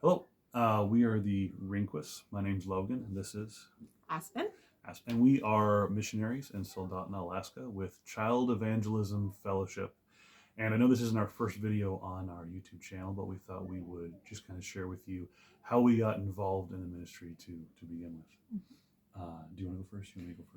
Hello, we are the Rehnquists. My name's Logan, and this is Aspen. Aspen. And we are missionaries in Soldotna, Alaska with Child Evangelism Fellowship. And I know this isn't our first video on our YouTube channel, but we thought we would just kind of share with you how we got involved in the ministry to begin with. Do you want to go first? You want me to go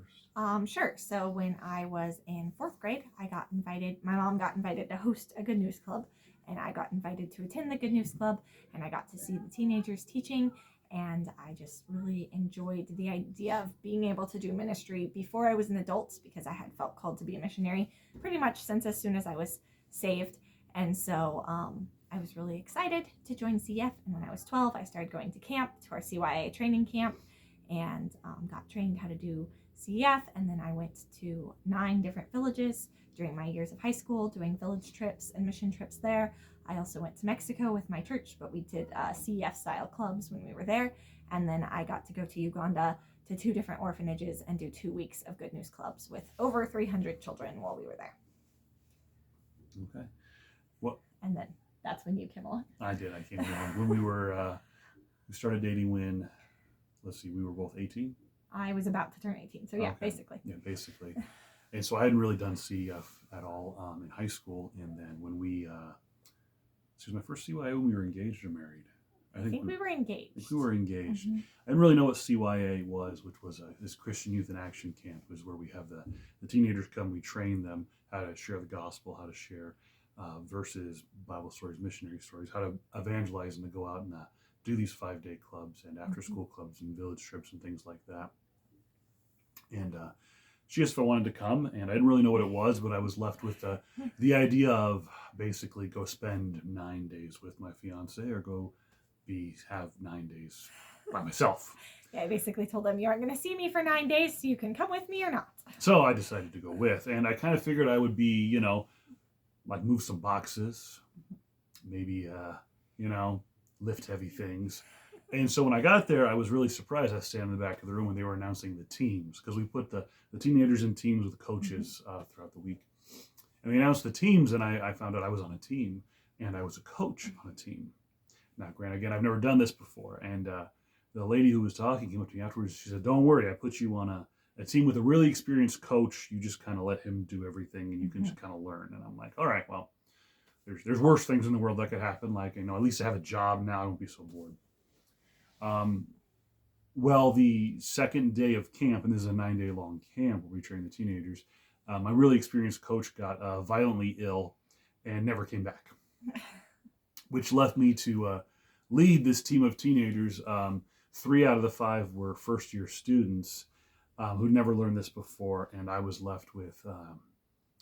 first? Sure. So when I was in fourth grade, my mom got invited to host a Good News Club, and I got invited to attend the Good News Club, and I got to see the teenagers teaching, and I just really enjoyed the idea of being able to do ministry before I was an adult, because I had felt called to be a missionary pretty much since as soon as I was saved. And so I was really excited to join CEF, and when I was 12, I started going to camp, to our CYA training camp, and got trained how to do CEF. And then I went to 9 different villages during my years of high school, doing village trips and mission trips there. I also went to Mexico with my church, but we did CEF style clubs when we were there. And then I got to go to Uganda to 2 different orphanages and do 2 weeks of Good News Clubs with over 300 children while we were there. Okay. And then that's when you came along. I did. I came along when we started dating when, let's see, we were both 18. I was about to turn 18, so yeah, Okay. basically. Yeah, basically. And so I hadn't really done CEF at all in high school. And then when this was my first CYA when we were engaged or married. I think we were engaged. I think we were engaged. Mm-hmm. I didn't really know what CYA was, which was this Christian Youth in Action Camp, was where we have the teenagers come, we train them how to share the gospel, how to share verses, Bible stories, missionary stories, how to evangelize and to go out and do these 5-day clubs and after school clubs and village trips and things like that. And she just wanted to come, and I didn't really know what it was, but I was left with the idea of basically go spend 9 days with my fiance or go have 9 days by myself. Yeah, I basically told them, you aren't going to see me for 9 days, so you can come with me or not. So I decided to go with, and I kind of figured I would be, like move some boxes, maybe, lift heavy things. And so when I got there, I was really surprised. I was standing in the back of the room when they were announcing the teams, because we put the teenagers in teams with coaches throughout the week. And they announced the teams, and I found out I was on a team, and I was a coach on a team. Now, granted, again, I've never done this before. And the lady who was talking came up to me afterwards. She said, "Don't worry, I put you on a team with a really experienced coach. You just kind of let him do everything, and you can just kind of learn." And I'm like, all right, well, there's worse things in the world that could happen. Like, at least I have a job now. I don't be so bored. Well, the second day of camp, and this is a 9-day long camp where we train the teenagers, my really experienced coach got violently ill and never came back, which left me to lead this team of teenagers. 3 out of the 5 were first-year students who'd never learned this before, and I was left with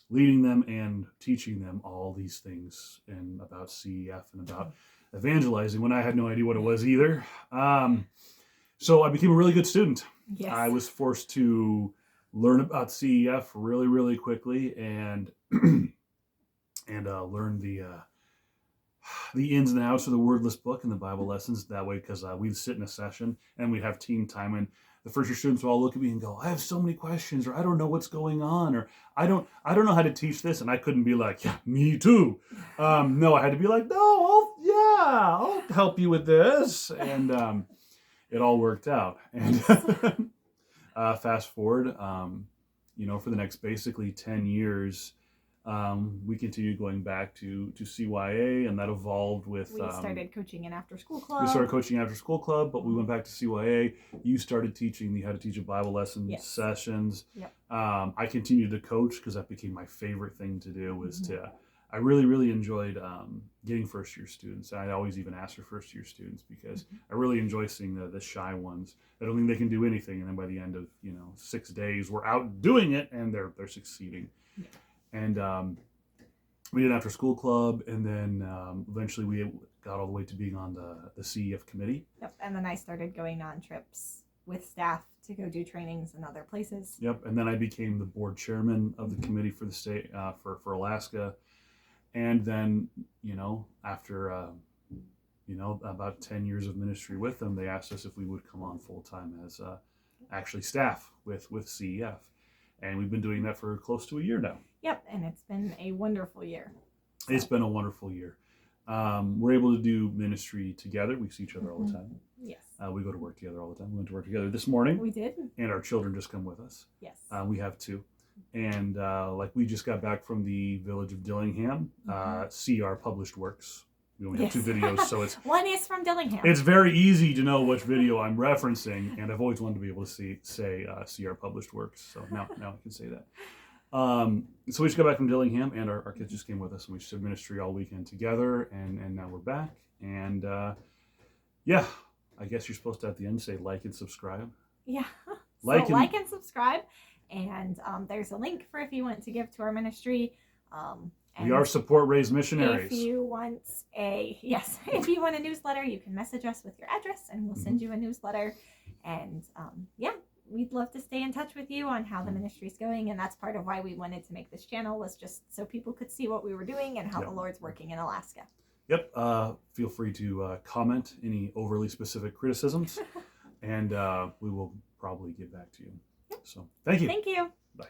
leading them and teaching them all these things and about CEF and about evangelizing when I had no idea what it was either. So I became a really good student. Yes. I was forced to learn about CEF really, really quickly and learn the ins and outs of the wordless book and the Bible lessons that way, because we'd sit in a session and we'd have team time, and the first year students would all look at me and go, "I have so many questions," or "I don't know what's going on," or I don't know how to teach this. And I couldn't be like, "Yeah, me too." No, I had to be like, "No, I'll help you with this." And it all worked out. And fast forward, for the next basically 10 years, we continued going back to CYA, and that evolved with... We started coaching an after-school club. We started coaching after-school club, but we went back to CYA. You started teaching me how to teach a Bible lesson sessions. Yep. I continued to coach because that became my favorite thing to do. I really, really enjoyed getting first-year students. I always even ask for first-year students because I really enjoy seeing the shy ones that don't think they can do anything, and then by the end of 6 days, we're out doing it, and they're succeeding. Yeah. And we did an after-school club, and then eventually we got all the way to being on the CEF committee. Yep, and then I started going on trips with staff to go do trainings in other places. Yep, and then I became the board chairman of the committee for the state, for Alaska. And then, after, about 10 years of ministry with them, they asked us if we would come on full-time as actually staff with CEF. And we've been doing that for close to a year now. Yep, and it's been a wonderful year. It's been a wonderful year. We're able to do ministry together. We see each other all the time. Yes. We go to work together all the time. We went to work together this morning, We did. and our children just come with us. Yes. We have two. And like we just got back from the village of Dillingham, see our published works. We only have two videos, so it's one is from Dillingham. it's very easy to know which video I'm referencing, and I've always wanted to be able to say our published works. So now I can say that. So we just got back from Dillingham, and our kids just came with us, and we just did ministry all weekend together, and now we're back. And yeah, I guess you're supposed to at the end say like and subscribe. Yeah. Like and subscribe. And there's a link for if you want to give to our ministry. We are support raised missionaries. If you want if you want a newsletter, you can message us with your address, and we'll send you a newsletter. And we'd love to stay in touch with you on how the ministry's going. And that's part of why we wanted to make this channel, was just so people could see what we were doing and how the Lord's working in Alaska. Yep. Feel free to comment any overly specific criticisms, and we will probably get back to you. So thank you. Thank you. Bye.